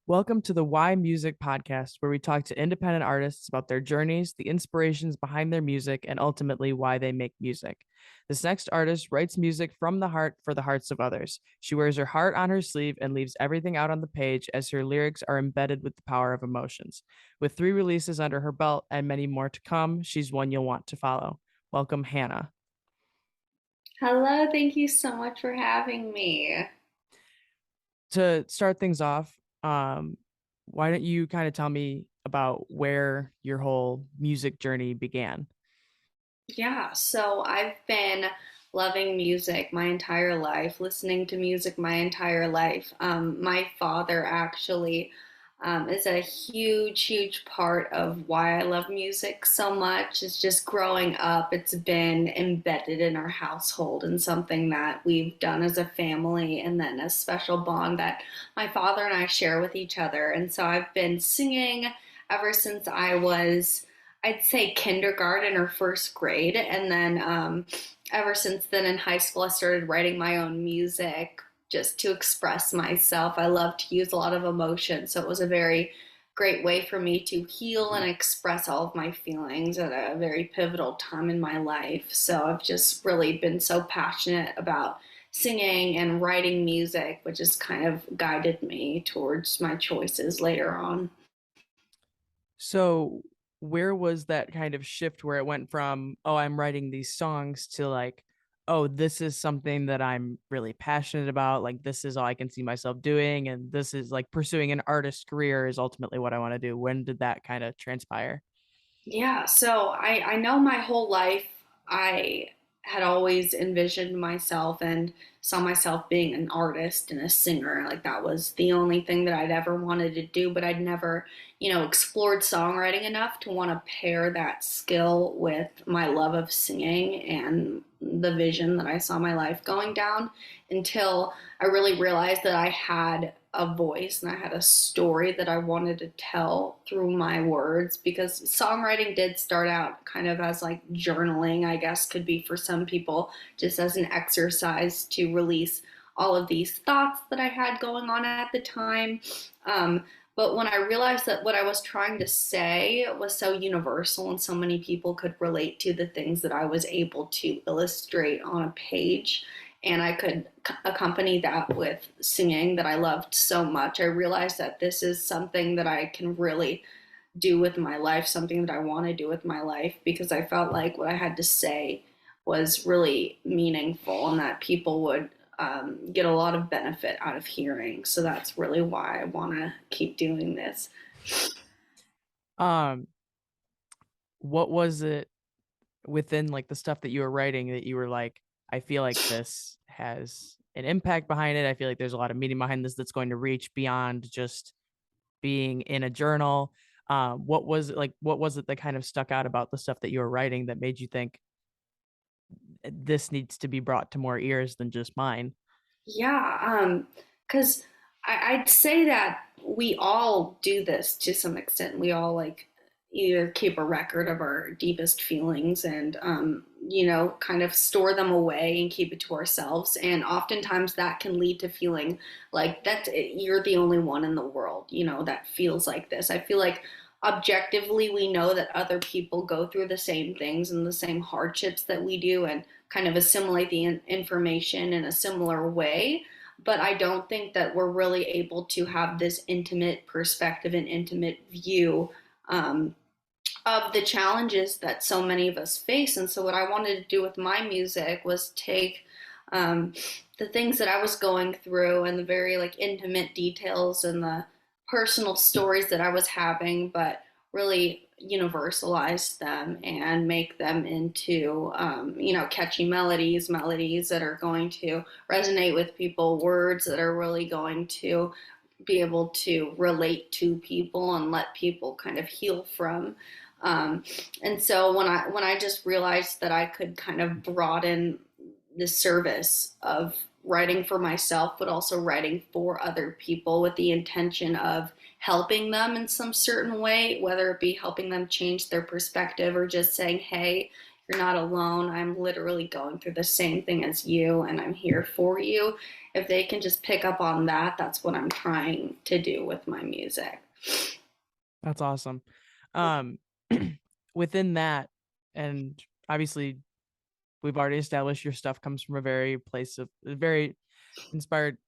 Welcome to the Why Music podcast, where we talk to independent artists about their journeys, the inspirations behind their music, and ultimately why they make music. This next artist writes music from the heart for the hearts of others. She wears her heart on her sleeve and leaves everything out on the page as her lyrics are embedded with the power of emotions. With 3 releases under her belt and many more to come, she's one you'll want to follow. Welcome, Hanna. Hello, thank you so much for having me. To start things off, why don't you kind of tell me about where your whole music journey began? Yeah, so I've been loving music my entire life, listening to music my entire life. My father actually is a huge part of why I love music so much. It's just growing up, it's been embedded in our household and something that we've done as a family, and then a special bond that my father and I share with each other. And so I've been singing ever since I was, I'd say, kindergarten or first grade. And then ever since then in high school, I started writing my own music just to express myself. I love to use a lot of emotion. So it was a very great way for me to heal and express all of my feelings at a very pivotal time in my life. So I've just really been so passionate about singing and writing music, which has kind of guided me towards my choices later on. So, where was that kind of shift where it went from, oh, I'm writing these songs to like, oh, this is something that I'm really passionate about. Like, this is all I can see myself doing. And this is like pursuing an artist career is ultimately what I want to do. When did that kind of transpire? Yeah, so I know my whole life I had always envisioned myself and saw myself being an artist and a singer. Like that was the only thing that I'd ever wanted to do, but I'd never, explored songwriting enough to want to pair that skill with my love of singing and the vision that I saw my life going down until I really realized that I had a voice and I had a story that I wanted to tell through my words, because songwriting did start out kind of as like journaling, I guess could be for some people, just as an exercise to release all of these thoughts that I had going on at the time. But when I realized that what I was trying to say was so universal and so many people could relate to the things that I was able to illustrate on a page, and I could accompany that with singing that I loved so much, I realized that this is something that I can really do with my life, something that I want to do with my life, because I felt like what I had to say was really meaningful and that people would get a lot of benefit out of hearing. So that's really why I want to keep doing this. Um, what was it within like the stuff that you were writing that you were like, I feel like this has an impact behind it. I feel like there's a lot of meaning behind this that's going to reach beyond just being in a journal. What was it like? What was it that kind of stuck out about the stuff that you were writing that made you think this needs to be brought to more ears than just mine? Yeah, because I'd say that we all do this to some extent. We all like either keep a record of our deepest feelings and, kind of store them away and keep it to ourselves. And oftentimes that can lead to feeling like that you're the only one in the world, that feels like this. I feel like objectively we know that other people go through the same things and the same hardships that we do, and kind of assimilate the information in a similar way. But I don't think that we're really able to have this intimate perspective and intimate view um, of the challenges that so many of us face. And so, what I wanted to do with my music was take um, the things that I was going through and the very like intimate details and the personal stories that I was having, but really universalize them and make them into, catchy melodies that are going to resonate with people, words that are really going to be able to relate to people and let people kind of heal from. Um, and so when I just realized that I could kind of broaden the service of writing for myself, but also writing for other people with the intention of helping them in some certain way, whether it be helping them change their perspective or just saying, hey, you're not alone. I'm literally going through the same thing as you, and I'm here for you. If they can just pick up on that, that's what I'm trying to do with my music. That's awesome. Um, within that, and obviously we've already established your stuff comes from a very place of very inspired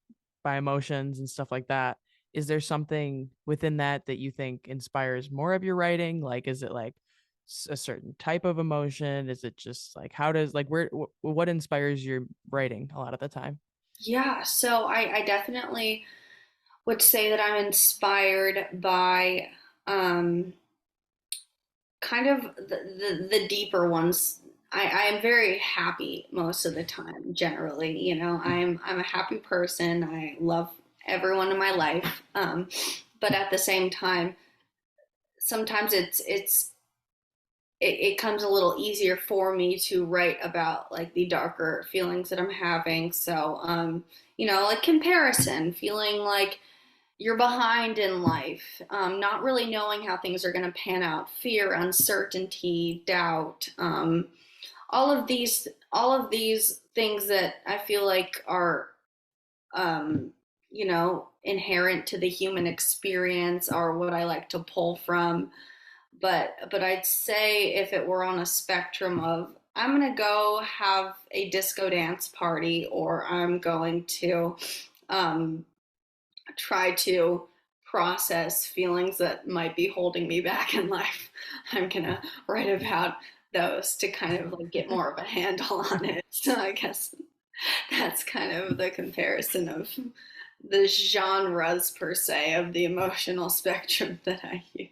by emotions and stuff like that. Is there something within that that you think inspires more of your writing? Like, is it like a certain type of emotion? Is it just like how does like what inspires your writing a lot of the time? Yeah, so I definitely would say that I'm inspired by um, kind of the deeper ones. I am very happy most of the time, generally. You know, I'm a happy person. I love everyone in my life. But at the same time, sometimes it comes a little easier for me to write about like the darker feelings that I'm having. So you know, like comparison, feeling like you're behind in life, not really knowing how things are going to pan out, fear, uncertainty, doubt, all of these things that I feel like are, um, you know, inherent to the human experience are what I like to pull from. But I'd say if it were on a spectrum of I'm gonna go have a disco dance party, or I'm going to um, try to process feelings that might be holding me back in life. I'm gonna write about those to kind of like get more of a handle on it. So I guess that's kind of the comparison of the genres per se of the emotional spectrum that I use.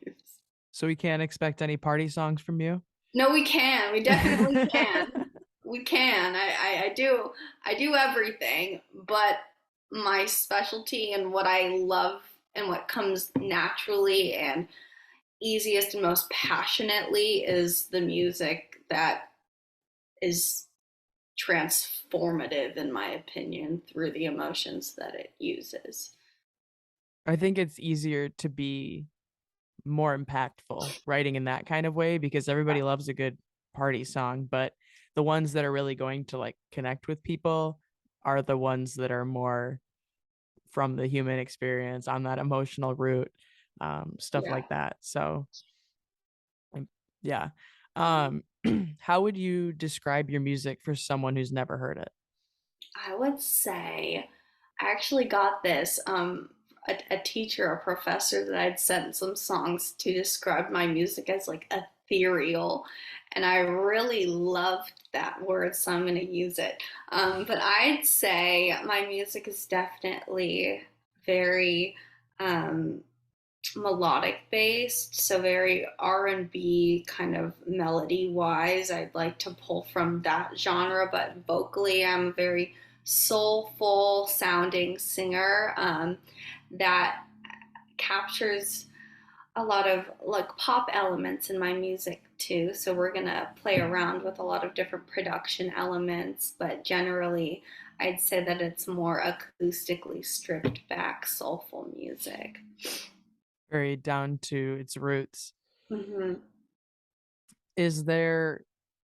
So we can't expect any party songs from you? No, we can. We definitely can. We can. I do everything, but my specialty and what I love and what comes naturally and easiest and most passionately is the music that is transformative, in my opinion, through the emotions that it uses. I think it's easier to be more impactful writing in that kind of way because everybody loves a good party song, but the ones that are really going to like connect with people are the ones that are more from the human experience on that emotional route, stuff Yeah. like that. So, yeah. Um, how would you describe your music for someone who's never heard it? I would say I actually got this. A teacher, a professor that I'd sent some songs to describe my music as like ethereal. And I really loved that word, so I'm going to use it. But I'd say my music is definitely very um, melodic based, so very R&B kind of melody wise. I'd like to pull from that genre, but vocally I'm a very soulful sounding singer that captures a lot of like pop elements in my music too. So we're gonna play around with a lot of different production elements, but generally I'd say that it's more acoustically stripped back soulful music. Very down to its roots. Mm-hmm. Is there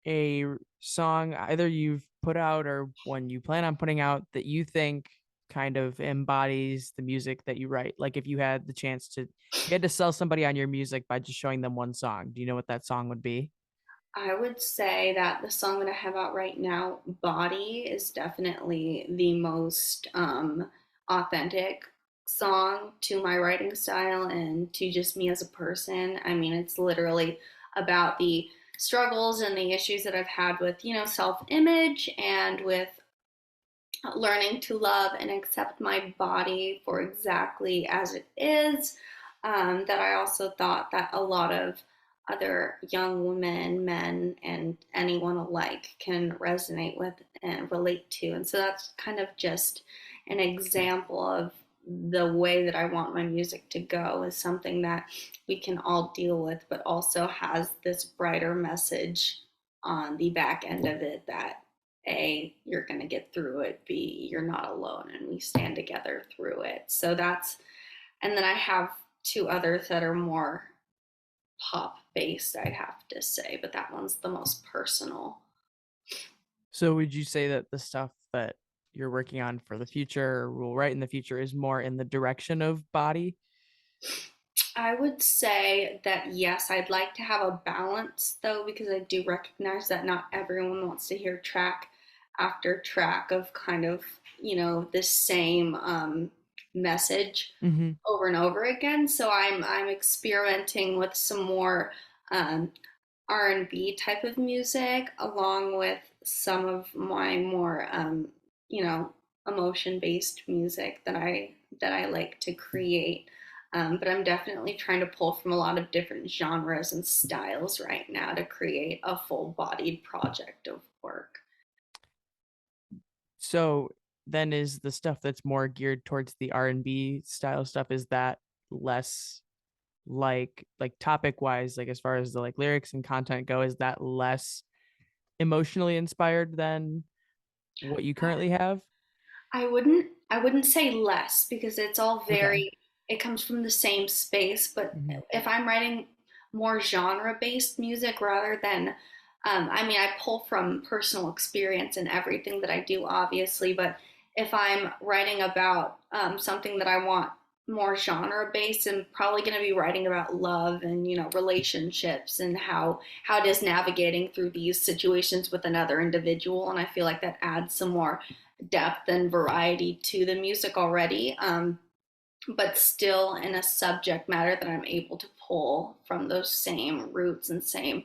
a song either you've put out or one you plan on putting out that you think kind of embodies the music that you write? Like if you had the chance to, if you had to sell somebody on your music by just showing them one song, do you know what that song would be? I would say that the song that I have out right now, Body, is definitely the most authentic song to my writing style and to just me as a person. I mean, it's literally about the struggles and the issues that I've had with, you know, self image and with learning to love and accept my body for exactly as it is. That I also thought that a lot of other young women, men, and anyone alike can resonate with and relate to. And so that's kind of just an example of the way that I want my music to go, is something that we can all deal with, but also has this brighter message on the back end of it that a, you're going to get through it, B, you're not alone, and we stand together through it. So that's, and then I have two others that are more pop based, I'd have to say, but that one's the most personal. So would you say that the stuff that you're working on for the future or will write in the future is more in the direction of body? I would say that yes, I'd like to have a balance though, because I do recognize that not everyone wants to hear track after track of kind of, the same message Mm-hmm. over and over again. So I'm experimenting with some more um, R&B type of music, along with some of my more you know emotion based music that I like to create. But I'm definitely trying to pull from a lot of different genres and styles right now to create a full bodied project of work. So then is the stuff that's more geared towards the R&B style stuff, is that less like topic wise, like as far as the like lyrics and content go, is that less emotionally inspired than what you currently have? I wouldn't say less, because it's all Okay. very, it comes from the same space, but Hmm. if I'm writing more genre based music rather than I mean, I pull from personal experience in everything that I do, obviously, but if I'm writing about something that I want more genre based, I'm probably going to be writing about love and relationships and how it is navigating through these situations with another individual. And I feel like that adds some more depth and variety to the music already, but still in a subject matter that I'm able to pull from those same roots and same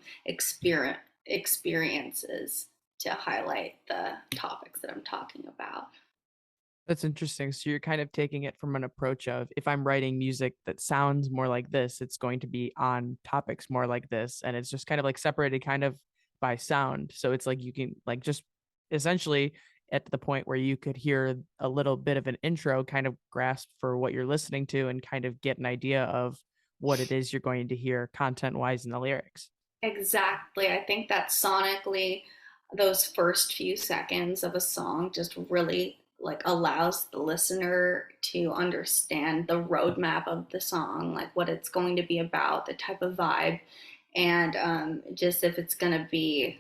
experiences to highlight the topics that I'm talking about. That's interesting. So you're kind of taking it from an approach of, if I'm writing music that sounds more like this, it's going to be on topics more like this. And it's just kind of like separated kind of by sound. So it's like you can like just essentially at the point where you could hear a little bit of an intro, kind of grasp for what you're listening to and kind of get an idea of what it is you're going to hear content wise in the lyrics. Exactly. I think that sonically, those first few seconds of a song just really like allows the listener to understand the roadmap of the song, like what it's going to be about, the type of vibe, and just if it's going to be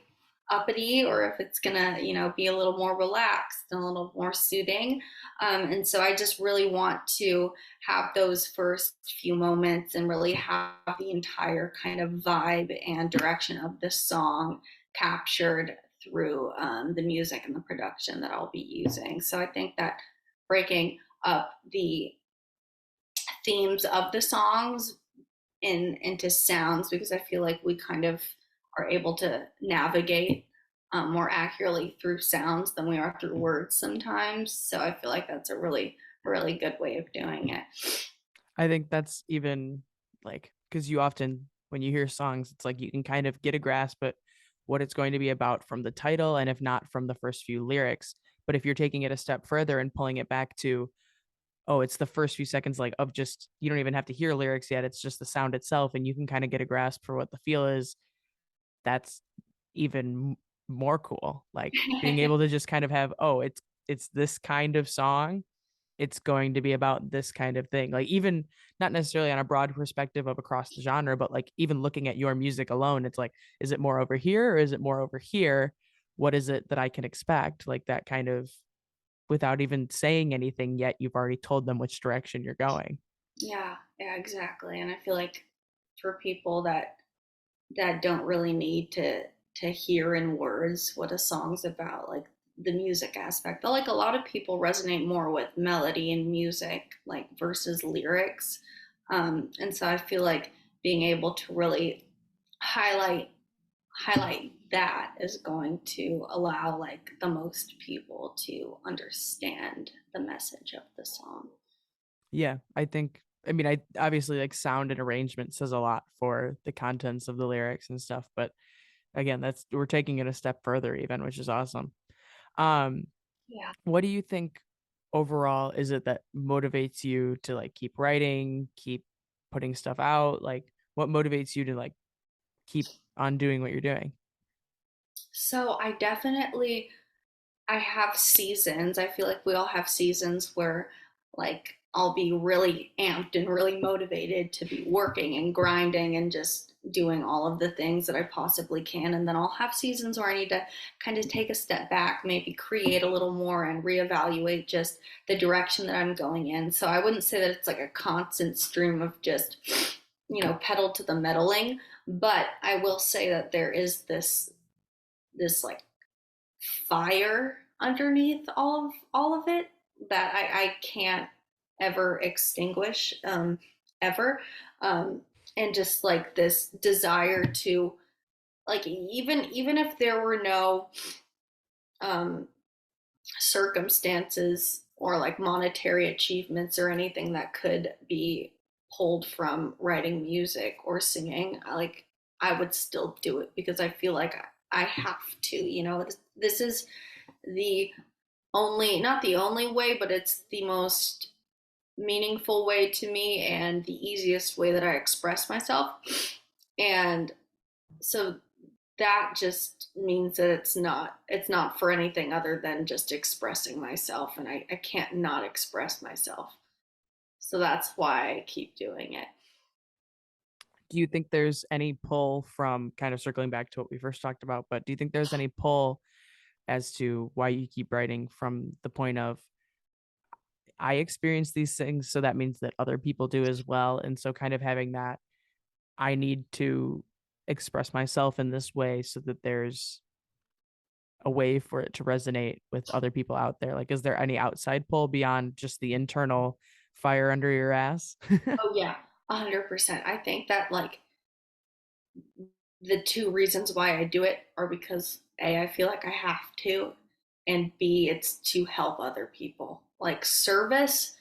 uppity or if it's going to, be a little more relaxed and a little more soothing. And so I just really want to have those first few moments and really have the entire kind of vibe and direction of the song captured through the music and the production that I'll be using. So I think that breaking up the themes of the songs into sounds, because I feel like we kind of are able to navigate more accurately through sounds than we are through words sometimes. So I feel like that's a really good way of doing it. I think that's even like, because you often, when you hear songs, it's like you can kind of get a grasp at what it's going to be about from the title, and if not from the first few lyrics. But if you're taking it a step further and pulling it back to, oh, it's the first few seconds, like of just, you don't even have to hear lyrics yet. It's just the sound itself, and you can kind of get a grasp for what the feel is. That's even more cool. Like being able to just kind of have, oh, it's this kind of song, it's going to be about this kind of thing. Like even not necessarily on a broad perspective of across the genre, but like even looking at your music alone, it's like, is it more over here or is it more over here? What is it that I can expect? Like that kind of, without even saying anything yet, you've already told them which direction you're going. Yeah, exactly. And I feel like for people that don't really need to hear in words what a song's about, like the music aspect. But like a lot of people resonate more with melody and music, like versus lyrics. And so I feel like being able to really highlight highlight that is going to allow like the most people to understand the message of the song. Yeah, I think, I mean, I obviously like sound and arrangement says a lot for the contents of the lyrics and stuff, but again, that's, we're taking it a step further even, which is awesome. Um, Yeah. what do you think overall is it that motivates you to like keep writing, keep putting stuff out? Like what motivates you to like keep on doing what you're doing? So I have seasons. I feel like we all have seasons where like I'll be really amped and really motivated to be working and grinding and just doing all of the things that I possibly can. And then I'll have seasons where I need to kind of take a step back, maybe create a little more and reevaluate just the direction that I'm going in. So I wouldn't say that it's like a constant stream of just, pedal to the metaling, but I will say that there is this like fire underneath all of it that I can't ever extinguish, ever. Um, and just like this desire to, like, even if there were no um, circumstances or like monetary achievements or anything that could be pulled from writing music or singing, I would still do it because I feel like I have to. This is the only, not the only way, but it's the most meaningful way to me and the easiest way that I express myself. And so that just means that it's not for anything other than just expressing myself, and I can't not express myself. So that's why I keep doing it. Do you think there's any pull from kind of circling back to what we first talked about, but do you think there's any pull as to why you keep writing from the point of I experience these things, so that means that other people do as well. And so kind of having that I need to express myself in this way so that there's a way for it to resonate with other people out there. Like, is there any outside pull beyond just the internal fire under your ass? Oh yeah, 100%. I think that like the two reasons why I do it are because A, I feel like I have to, and B, it's to help other people. Like service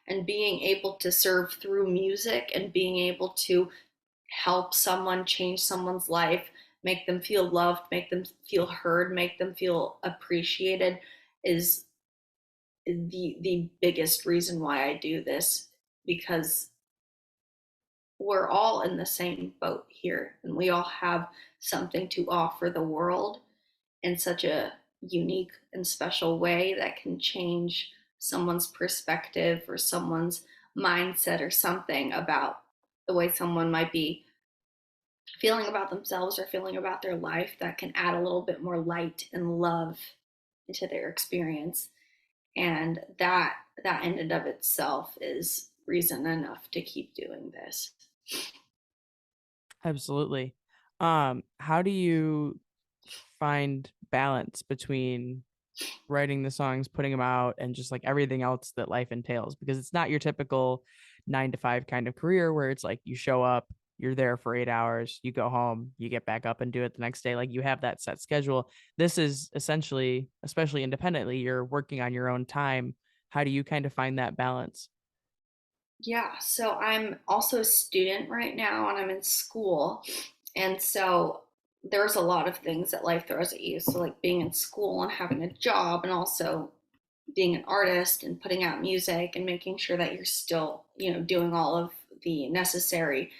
and being able to serve through music and being able to help someone change someone's life, make them feel loved, make them feel heard, make them feel appreciated is the biggest reason why I do this, because we're all in the same boat here and we all have something to offer the world in such a unique and special way that can change someone's perspective or someone's mindset or something about the way someone might be feeling about themselves or feeling about their life, that can add a little bit more light and love into their experience. And that in and of itself is reason enough to keep doing this. Absolutely. How do you find balance between writing the songs, putting them out, and just like everything else that life entails? Because it's not your typical 9 to 5 kind of career where it's like you show up, you're there for 8 hours, you go home, you get back up and do it the next day. Like you have that set schedule. This is essentially, especially independently, you're working on your own time. How do you kind of find that balance? Yeah, so I'm also a student right now and I'm in school. And so there's a lot of things that life throws at you. So, like being in school and having a job, and also being an artist and putting out music and making sure that you're still, doing all of the necessary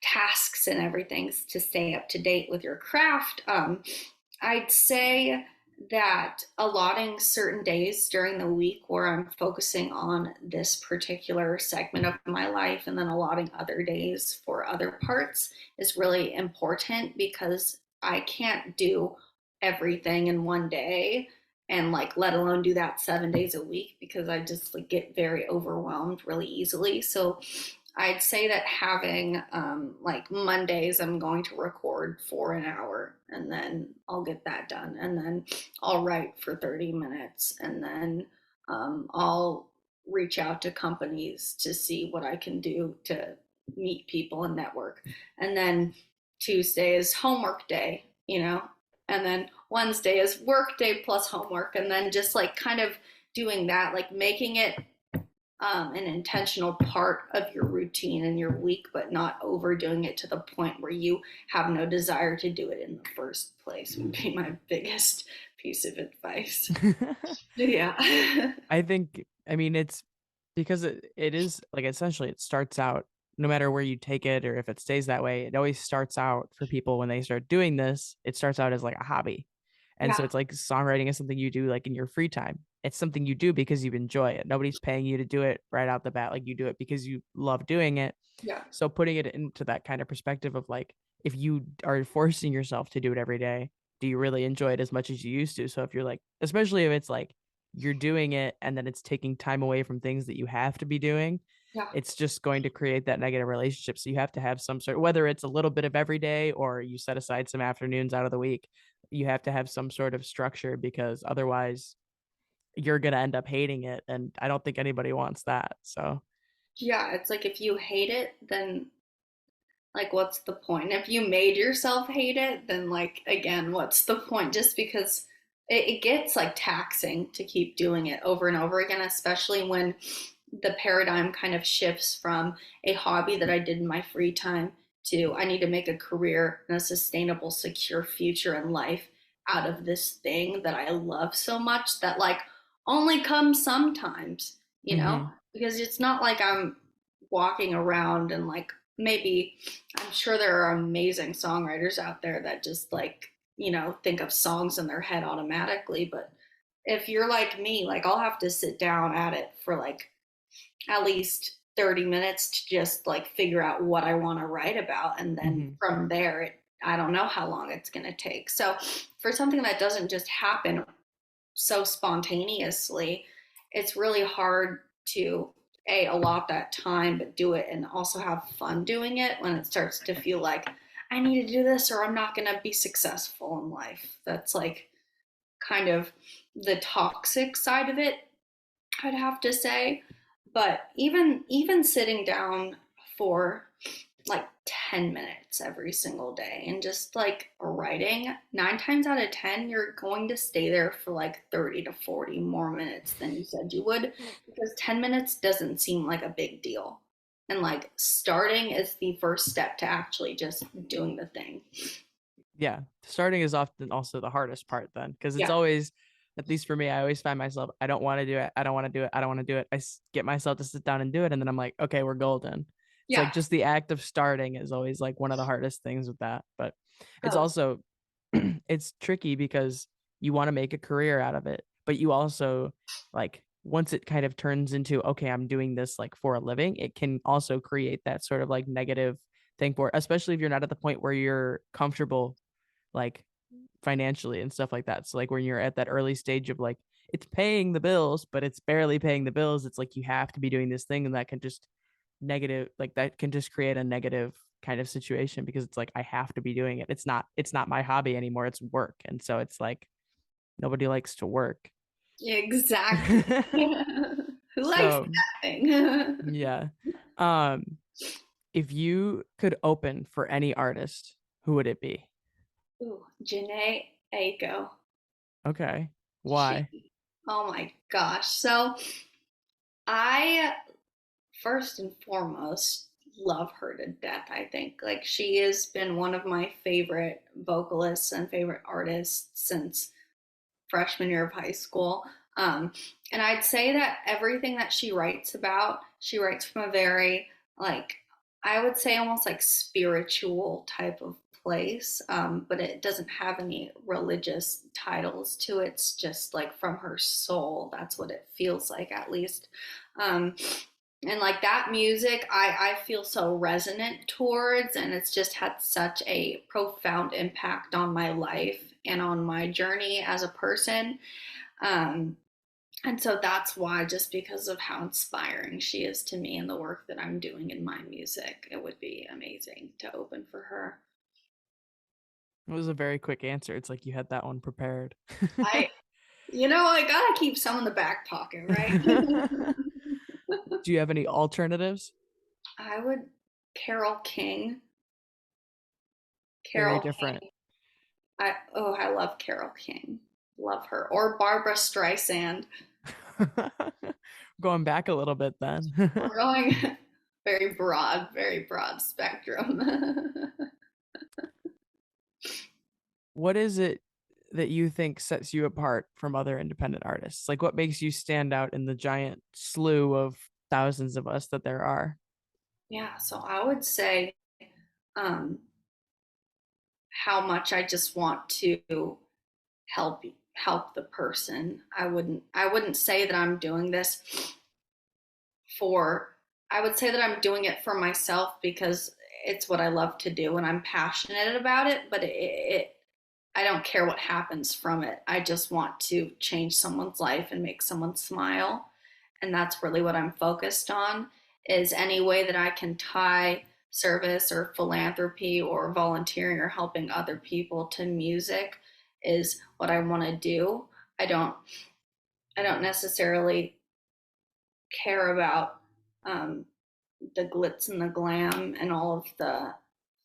tasks and everything to stay up to date with your craft. I'd say that allotting certain days during the week where I'm focusing on this particular segment of my life and then allotting other days for other parts is really important, because I can't do everything in one day, and like let alone do that 7 days a week, because I just like get very overwhelmed really easily. So I'd say that having like Mondays, I'm going to record for an hour and then I'll get that done. And then I'll write for 30 minutes. And then I'll reach out to companies to see what I can do to meet people and network. And then Tuesday is homework day, and then Wednesday is work day plus homework. And then just like kind of doing that, like making it an intentional part of your routine and your week, but not overdoing it to the point where you have no desire to do it in the first place, would be my biggest piece of advice. Yeah. I think, I mean, it's because it is like essentially it starts out no matter where you take it or if it stays that way, it always starts out for people when they start doing this, it starts out as like a hobby. And so Yeah. it's like songwriting is something you do like in your free time. it's something you do because you enjoy it. Nobody's paying you to do it right out the bat. Like you do it because you love doing it. Yeah. So putting it into that kind of perspective of like, if you are forcing yourself to do it every day, do you really enjoy it as much as you used to? So if you're like, especially if it's like you're doing it and then it's taking time away from things that you have to be doing, Yeah. it's just going to create that negative relationship. So you have to have some sort, whether it's a little bit of every day or you set aside some afternoons out of the week, you have to have some sort of structure because otherwise you're going to end up hating it. And I don't think anybody wants that. So, Yeah, it's like if you hate it, then like what's the point? If you made yourself hate it, then like again, what's the point? Just because it gets like taxing to keep doing it over and over again, especially when the paradigm kind of shifts from a hobby that I did in my free time to I need to make a career and a sustainable, secure future in life out of this thing that I love so much that like only comes sometimes, you know? mhm, Because it's not like I'm walking around and like maybe I'm sure there are amazing songwriters out there that just like, think of songs in their head automatically. But if you're like me, like I'll have to sit down at it for like at least 30 minutes to just like figure out what I want to write about. And then mhm, from there, I don't know how long it's going to take. So for something that doesn't just happen so spontaneously, it's really hard to allot that time but do it and also have fun doing it when it starts to feel like I need to do this or I'm not going to be successful in life. That's like kind of the toxic side of it, I'd have to say. But even sitting down for like 10 minutes every single day and just like writing, 9 times out of 10, you're going to stay there for like 30 to 40 more minutes than you said you would because 10 minutes doesn't seem like a big deal. And like starting is the first step to actually just doing the thing. yeah, starting is often also the hardest part then because it's Yeah. always, at least for me, I always find myself, I don't want to do it. I don't want to do it. I don't want to do it. Get myself to sit down and do it. And then I'm like, okay, we're golden. It's like Yeah. just the act of starting is always like one of the hardest things with that. But it's Oh, also, it's tricky because you want to make a career out of it, but you also like, once it kind of turns into, okay, I'm doing this like for a living, it can also create that sort of like negative thing for, especially if you're not at the point where you're comfortable like financially and stuff like that. So like when you're at that early stage of like it's paying the bills, but it's barely paying the bills, it's like you have to be doing this thing and that can just negative like that can just create a negative kind of situation because it's like I have to be doing it. It's not my hobby anymore, it's work. And so it's like nobody likes to work. exactly. Who likes So, that thing? yeah. Um if you could open for any artist, who would it be? Ooh, Janae Aiko. Okay. She, Why? oh my gosh. So I first and foremost love her to death, I think. Like she has been one of my favorite vocalists and favorite artists since freshman year of high school. Um, and I'd say that everything that she writes about, she writes from a very, like, I would say almost like spiritual type of place, but it doesn't have any religious titles to it. It's just like from her soul. That's what it feels like, at least. Um, and like that music, I feel so resonant towards, and it's just had such a profound impact on my life and on my journey as a person. um, and so that's why, just because of how inspiring she is to me and the work that I'm doing in my music, it would be amazing to open for her. It was a very quick answer. It's like you had that one prepared. I I gotta keep some in the back pocket, right? Do you have any alternatives? I would Carol King. Very Carol different. King. I love Carol King. Love her. Or Barbara Streisand. Going back a little bit then. We're going very broad spectrum. What is it that you think sets you apart from other independent artists? Like what makes you stand out in the giant slew of thousands of us that there are? Yeah, so I would say um, how much I just want to help help the person. I wouldn't say that I'm doing this for I would say that I'm doing it for myself because it's what I love to do and I'm passionate about it, but I don't care what happens from it. I just want to change someone's life and make someone smile. And that's really what I'm focused on, is any way that I can tie service or philanthropy or volunteering or helping other people to music is what I want to do. I don't I don't necessarily care about um, the glitz and the glam and all of the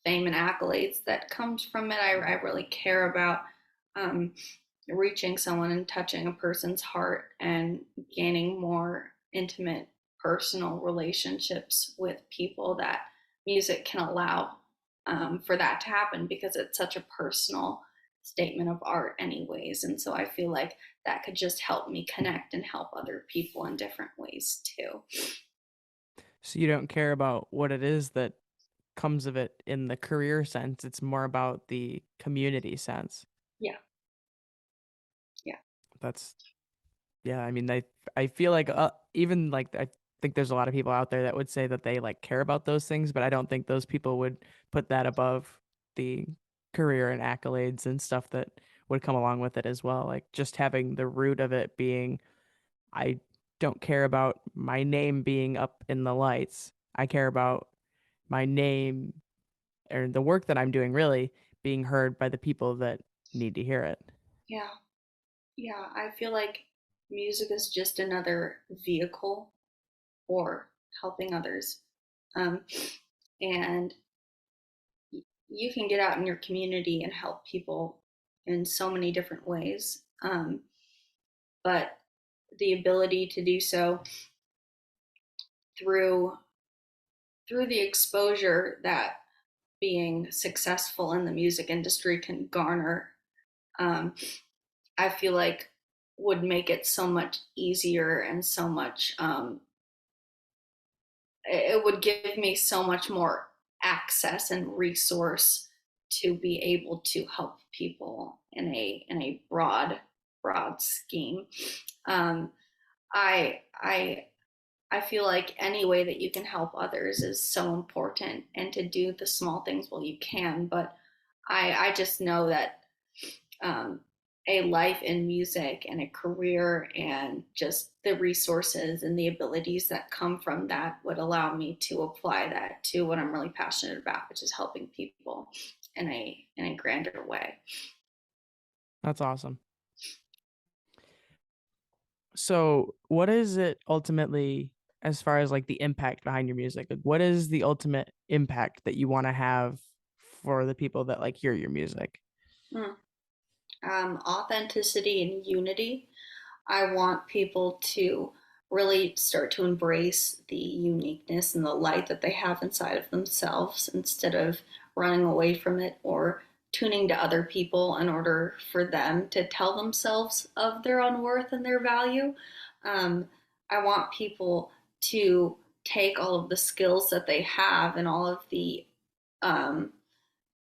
fame and accolades that comes from it. I really care about um, reaching someone and touching a person's heart and gaining more intimate personal relationships with people that music can allow for that to happen, because it's such a personal statement of art anyways. And so I feel like that could just help me connect and help other people in different ways too. So you don't care about what it is that comes of it in the career sense. It's more about the community sense. Yeah, yeah, That's yeah, I mean, I feel like even like I think there's a lot of people out there that would say that they like care about those things, but I don't think those people would put that above the career and accolades and stuff that would come along with it as well. Like just having the root of it being, I don't care about my name being up in the lights. I care about my name or the work that I'm doing really being heard by the people that need to hear it. yeah, yeah. I feel like music is just another vehicle for helping others. Um, and you can get out in your community and help people in so many different ways. But the ability to do so through through the exposure that being successful in the music industry can garner, um, I feel like would make it so much easier and so much it would give me so much more access and resource to be able to help people in a broad scheme. Um, I I feel like any way that you can help others is so important, and to do the small things while you can. But I just know that um, a life in music and a career and just the resources and the abilities that come from that would allow me to apply that to what I'm really passionate about, which is helping people in a grander way. That's awesome. So, what is it ultimately as far as like the impact behind your music? Like, what is the ultimate impact that you want to have for the people that like hear your music? Mm. Authenticity and unity. I want people to really start to embrace the uniqueness and the light that they have inside of themselves, instead of running away from it or tuning to other people in order for them to tell themselves of their own worth and their value. Um, I want people to take all of the skills that they have and all of the um,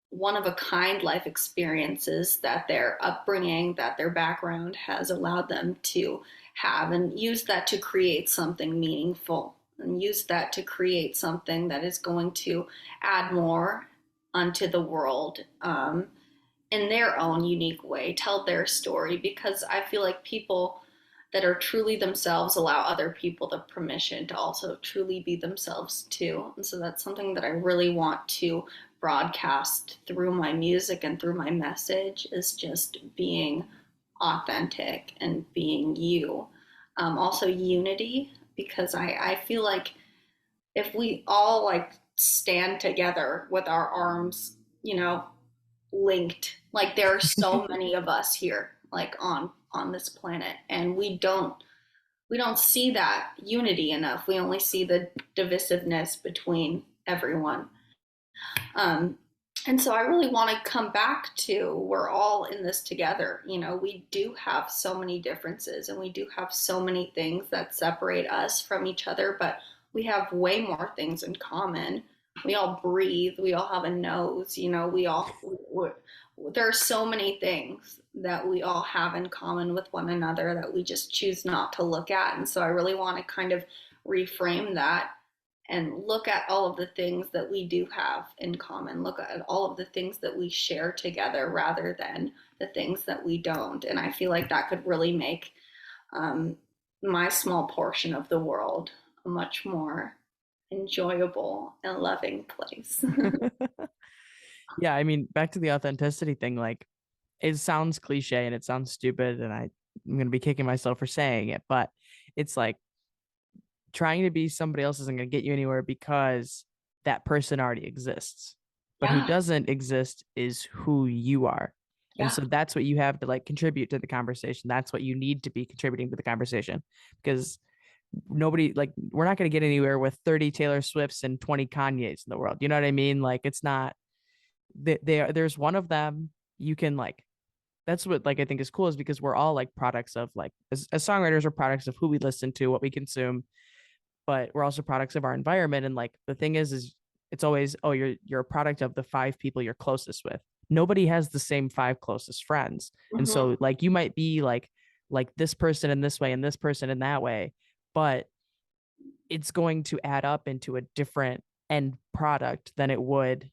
one of a kind life experiences that their upbringing, that their background has allowed them to have, and use that to create something meaningful, and use that to create something that is going to add more unto the world, in their own unique way, tell their story, because I feel like people that are truly themselves allow other people the permission to also truly be themselves too. And so that's something that I really want to broadcast through my music and through my message, is just being authentic and being you. Also unity, because I feel like if we all like stand together with our arms, linked, like there are so many of us here, like on this planet, and we don't see that unity enough. We only see the divisiveness between everyone. Um, and so I really want to come back to, we're all in this together. We do have so many differences and we do have so many things that separate us from each other, but we have way more things in common, we all breathe, we all have a nose, you know, there are so many things that we all have in common with one another that we just choose not to look at. And so I really want to kind of reframe that and look at all of the things that we do have in common, look at all of the things that we share together rather than the things that we don't. And I feel like that could really make um, my small portion of the world a much more enjoyable and loving place. Yeah, I mean, back to the authenticity thing, like it sounds cliche and it sounds stupid, and I'm gonna be kicking myself for saying it, but it's like trying to be somebody else isn't gonna get you anywhere because that person already exists. But who Yeah, doesn't exist is who you are. And yeah. so that's what you have to like contribute to the conversation. That's what you need to be contributing to the conversation because nobody like we're not going to get anywhere with 30 Taylor Swifts and 20 Kanyes in the world. You know what I mean? Like it's not there's one of them you can like that's what like I think is cool is because we're all like products of like as songwriters we're products of who we listen to, what we consume, but we're also products of our environment. And like the thing is it's always, oh, you're a product of the 5 people you're closest with. Nobody has the same 5 closest friends. And Mm-hmm. so like you might be like this person in this way and this person in that way, but it's going to add up into a different end product than it would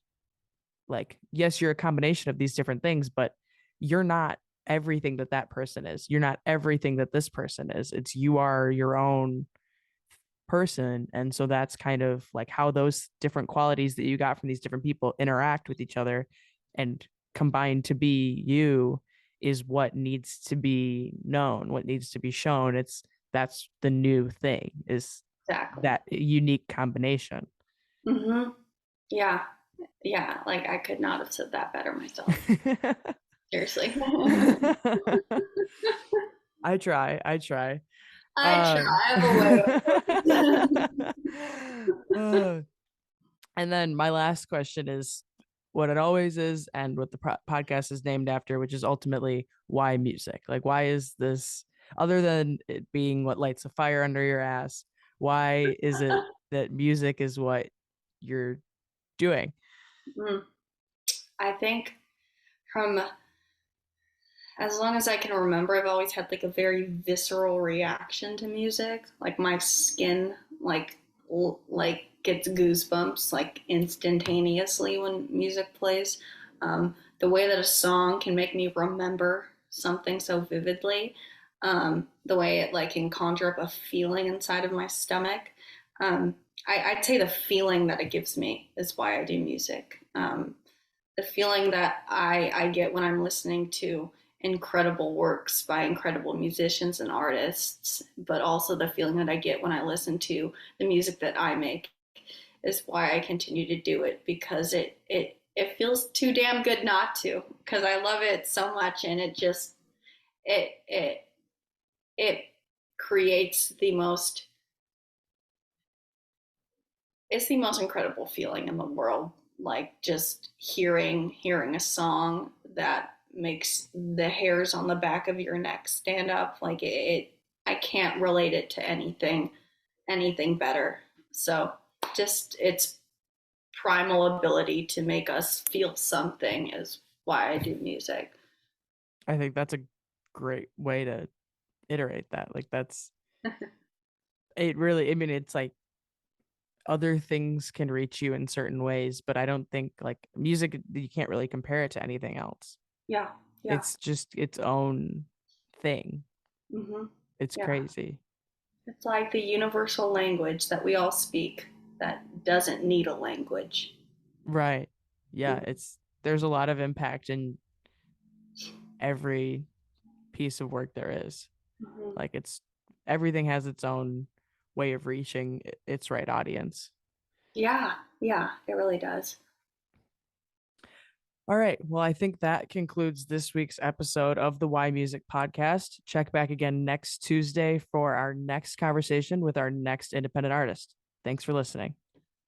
like, yes, you're a combination of these different things, but you're not everything that that person is. You're not everything that this person is. It's you are your own person. And so that's kind of like how those different qualities that you got from these different people interact with each other and combine to be you is what needs to be known, what needs to be shown. It's that's the new thing is Exactly. that unique combination. Mm-hmm. Yeah, yeah. Like I could not have said that better myself. Seriously. I try. I Um, try. I have a way of uh, and then my last question is what it always is and what the podcast is named after, which is ultimately why music? Like, why is this, other than it being what lights a fire under your ass, why is it that music is what you're doing? Mm. I think from as long as I can remember, I've always had like a very visceral reaction to music. Like my skin, like gets goosebumps like instantaneously when music plays. The way that a song can make me remember something so vividly, the way it like can conjure up a feeling inside of my stomach. I'd say the feeling that it gives me is why I do music. The feeling that I get when I'm listening to incredible works by incredible musicians and artists, but also the feeling that I get when I listen to the music that I make is why I continue to do it because it feels too damn good not to because I love it so much and it it creates it's the most incredible feeling in the world, like just hearing a song that makes the hairs on the back of your neck stand up. Like I can't relate it to anything better. So just its primal ability to make us feel something is why I do music. I think that's a great way to iterate that. Like, that's it, really. I mean, it's like other things can reach you in certain ways, but I don't think like music, you can't really compare it to anything else. Yeah, yeah. It's just its own thing. Hmm. It's Yeah. crazy. It's like the universal language that we all speak that doesn't need a language. Right. Yeah, it's there's a lot of impact in every piece of work there is. Mm-hmm. Like it's everything has its own way of reaching its right audience. Yeah, yeah, it really does. All right. Well, I think that concludes this week's episode of the Why Music podcast. Check back again next Tuesday for our next conversation with our next independent artist. Thanks for listening.